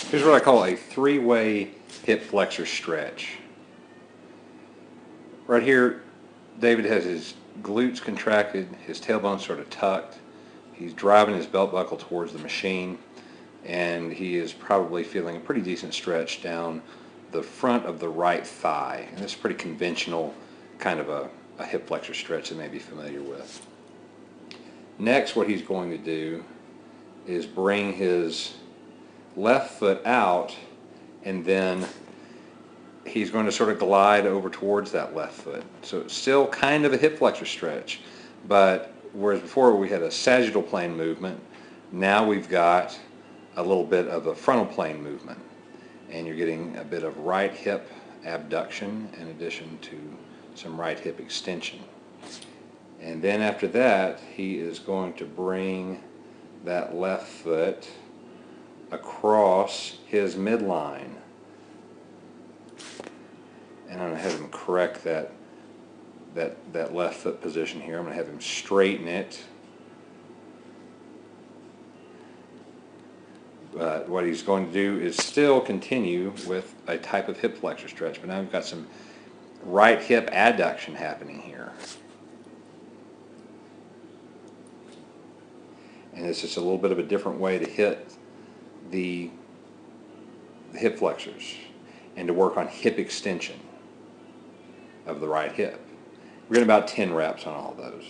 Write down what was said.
Here's what I call a three-way hip flexor stretch. Right here, David has his glutes contracted, his tailbone sort of tucked. He's driving his belt buckle towards the machine, and he is probably feeling a pretty decent stretch down the front of the right thigh. And this is pretty conventional kind of a hip flexor stretch that you may be familiar with. Next, what he's going to do is bring his left foot out, and then he's going to sort of glide over towards that left foot. So it's still kind of a hip flexor stretch, but whereas before we had a sagittal plane movement, now we've got a little bit of a frontal plane movement, and you're getting a bit of right hip abduction in addition to some right hip extension. And then after that, he is going to bring that left foot across his midline. And I'm going to have him correct that left foot position here. I'm going to have him straighten it. But what he's going to do is still continue with a type of hip flexor stretch, but now we've got some right hip adduction happening here. And it's just a little bit of a different way to hit the hip flexors and to work on hip extension of the right hip. We're getting about 10 reps on all those.